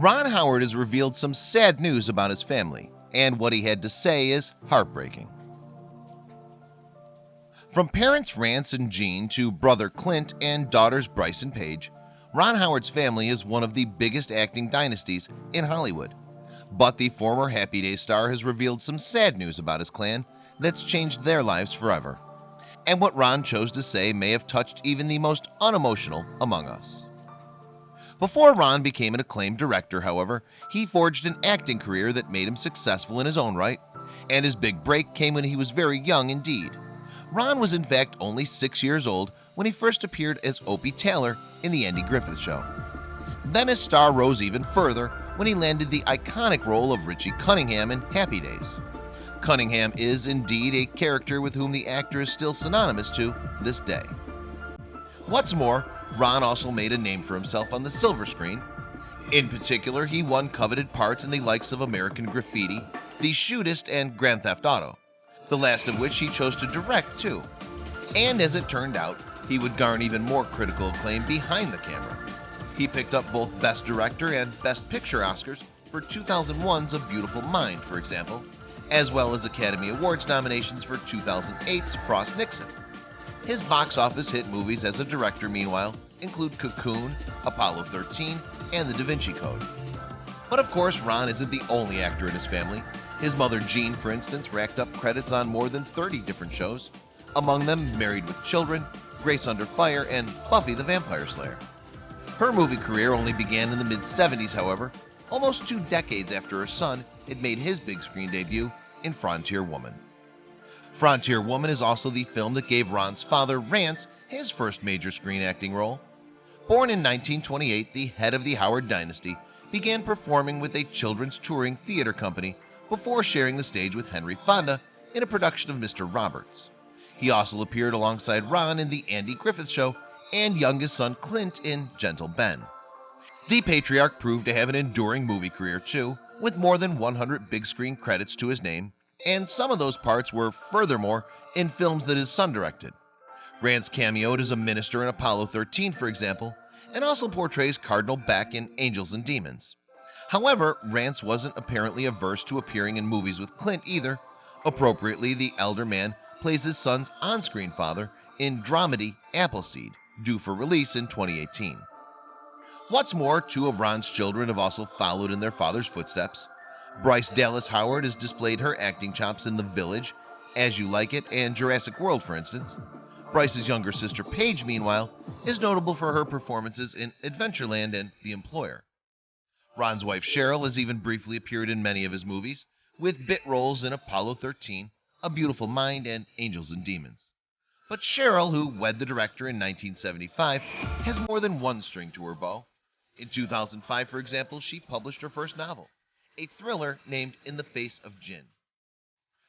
Ron Howard has revealed some sad news about his family, and what he had to say is heartbreaking. From parents Rance and Jean to brother Clint and daughters Bryce and Paige, Ron Howard's family is one of the biggest acting dynasties in Hollywood. But the former Happy Days star has revealed some sad news about his clan that's changed their lives forever. And what Ron chose to say may have touched even the most unemotional among us. Before Ron became an acclaimed director, however, he forged an acting career that made him successful in his own right, and his big break came when he was very young indeed. Ron was in fact only 6 years old when he first appeared as Opie Taylor in the Andy Griffith Show. Then his star rose even further when he landed the iconic role of Richie Cunningham in Happy Days. Cunningham is indeed a character with whom the actor is still synonymous to this day. What's more, Ron also made a name for himself on the silver screen. In particular, he won coveted parts in the likes of American Graffiti, The Shootist, and Grand Theft Auto, the last of which he chose to direct too. And as it turned out, he would garner even more critical acclaim behind the camera. He picked up both Best Director and Best Picture Oscars for 2001's A Beautiful Mind, for example, as well as Academy Awards nominations for 2008's Frost Nixon. His box office hit movies as a director, meanwhile, include Cocoon, Apollo 13, and The Da Vinci Code. But of course, Ron isn't the only actor in his family. His mother Jean, for instance, racked up credits on more than 30 different shows, among them Married with Children, Grace Under Fire, and Buffy the Vampire Slayer. Her movie career only began in the mid-70s, however, almost 2 decades after her son had made his big screen debut in Frontier Woman. Frontier Woman is also the film that gave Ron's father, Rance, his first major screen acting role. Born in 1928, the head of the Howard dynasty began performing with a children's touring theater company before sharing the stage with Henry Fonda in a production of Mr. Roberts. He also appeared alongside Ron in the Andy Griffith Show and youngest son Clint in Gentle Ben. The patriarch proved to have an enduring movie career too, with more than 100 big screen credits to his name, and some of those parts were furthermore in films that his son directed. Rance cameoed as a minister in Apollo 13, for example, and also portrays Cardinal Beck in Angels and Demons. However, Rance wasn't apparently averse to appearing in movies with Clint either. Appropriately, the elder man plays his son's on-screen father in dramedy Appleseed, due for release in 2018. What's more, 2 of Ron's children have also followed in their father's footsteps. Bryce Dallas Howard has displayed her acting chops in The Village, As You Like It, and Jurassic World, for instance. Bryce's younger sister Paige, meanwhile, is notable for her performances in Adventureland and The Employer. Ron's wife Cheryl has even briefly appeared in many of his movies, with bit roles in Apollo 13, A Beautiful Mind, and Angels and Demons. But Cheryl, who wed the director in 1975, has more than one string to her bow. In 2005, for example, she published her first novel, a thriller named In the Face of Gin.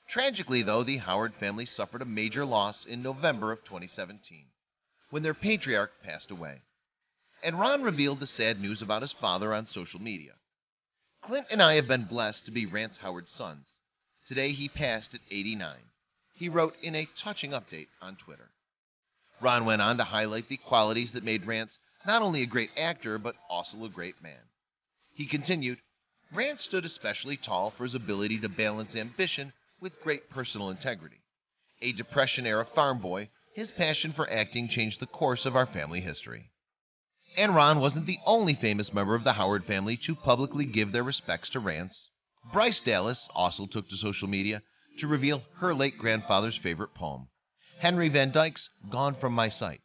Tragically, though, the Howard family suffered a major loss in November of 2017, when their patriarch passed away. And Ron revealed the sad news about his father on social media. Clint and I have been blessed to be Rance Howard's sons. Today he passed at 89. He wrote in a touching update on Twitter. Ron went on to highlight the qualities that made Rance not only a great actor, but also a great man. He continued, Rance stood especially tall for his ability to balance ambition with great personal integrity. A Depression-era farm boy, his passion for acting changed the course of our family history. And Ron wasn't the only famous member of the Howard family to publicly give their respects to Rance. Bryce Dallas also took to social media to reveal her late grandfather's favorite poem, Henry Van Dyke's Gone From My Sight.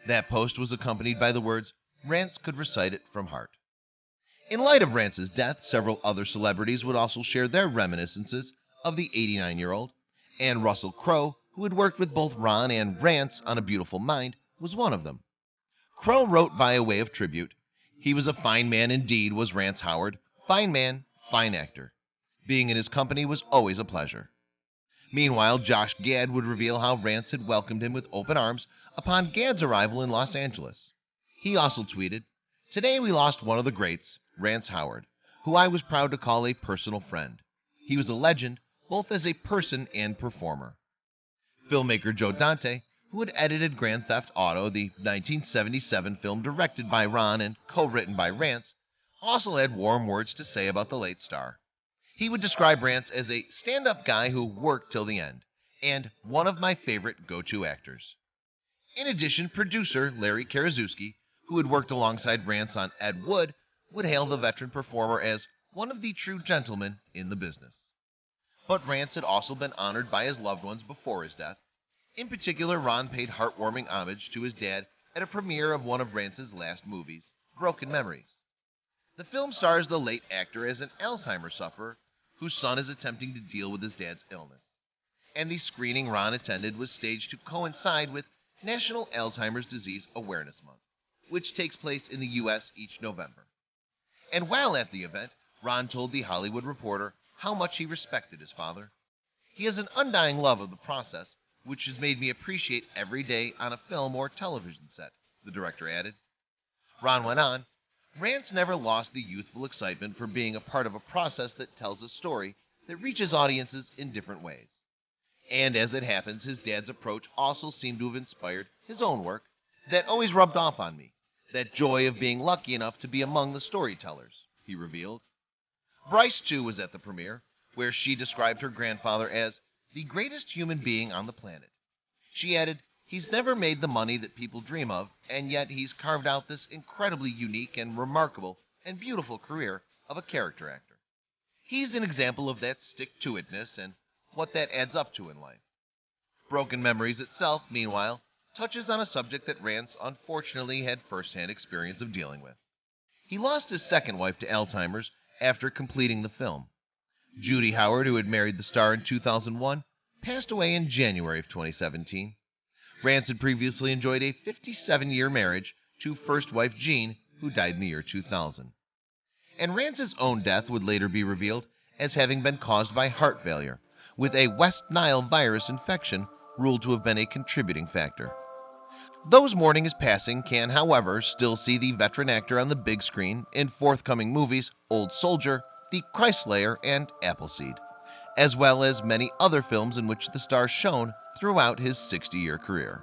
That post was accompanied by the words, Rance could recite it from heart. In light of Rance's death, several other celebrities would also share their reminiscences of the 89-year-old, and Russell Crowe, who had worked with both Ron and Rance on A Beautiful Mind, was one of them. Crowe wrote by way of tribute, he was a fine man indeed, was Rance Howard, fine man, fine actor. Being in his company was always a pleasure. Meanwhile, Josh Gad would reveal how Rance had welcomed him with open arms upon Gad's arrival in Los Angeles. He also tweeted, Today we lost one of the greats, Rance Howard, who I was proud to call a personal friend. He was a legend, both as a person and performer. Filmmaker Joe Dante, who had edited Grand Theft Auto, the 1977 film directed by Ron and co-written by Rance, also had warm words to say about the late star. He would describe Rance as a stand-up guy who worked till the end, and one of my favorite go-to actors. In addition, producer Larry Karaszewski, who had worked alongside Rance on Ed Wood, would hail the veteran performer as one of the true gentlemen in the business. But Rance had also been honored by his loved ones before his death. In particular, Ron paid heartwarming homage to his dad at a premiere of one of Rance's last movies, Broken Memories. The film stars the late actor as an Alzheimer's sufferer whose son is attempting to deal with his dad's illness. And the screening Ron attended was staged to coincide with National Alzheimer's Disease Awareness Month, which takes place in the U.S. each November. And while at the event, Ron told The Hollywood Reporter how much he respected his father. He has an undying love of the process, which has made me appreciate every day on a film or television set, the director added. Ron went on, Rance never lost the youthful excitement for being a part of a process that tells a story that reaches audiences in different ways. And as it happens, his dad's approach also seemed to have inspired his own work that always rubbed off on me, that joy of being lucky enough to be among the storytellers, he revealed. Bryce, too, was at the premiere, where she described her grandfather as the greatest human being on the planet. She added, he's never made the money that people dream of, and yet he's carved out this incredibly unique and remarkable and beautiful career of a character actor. He's an example of that stick-to-itness and what that adds up to in life. Broken Memories itself, meanwhile, touches on a subject that Rance unfortunately had first-hand experience of dealing with. He lost his second wife to Alzheimer's after completing the film. Judy Howard, who had married the star in 2001, passed away in January of 2017. Rance had previously enjoyed a 57-year marriage to first wife Jean, who died in the year 2000. And Rance's own death would later be revealed as having been caused by heart failure, with a West Nile virus infection ruled to have been a contributing factor. Those mourning his passing can, however, still see the veteran actor on the big screen in forthcoming movies Old Soldier, The Christ-Slayer, and Appleseed, as well as many other films in which the star shone throughout his 60-year career.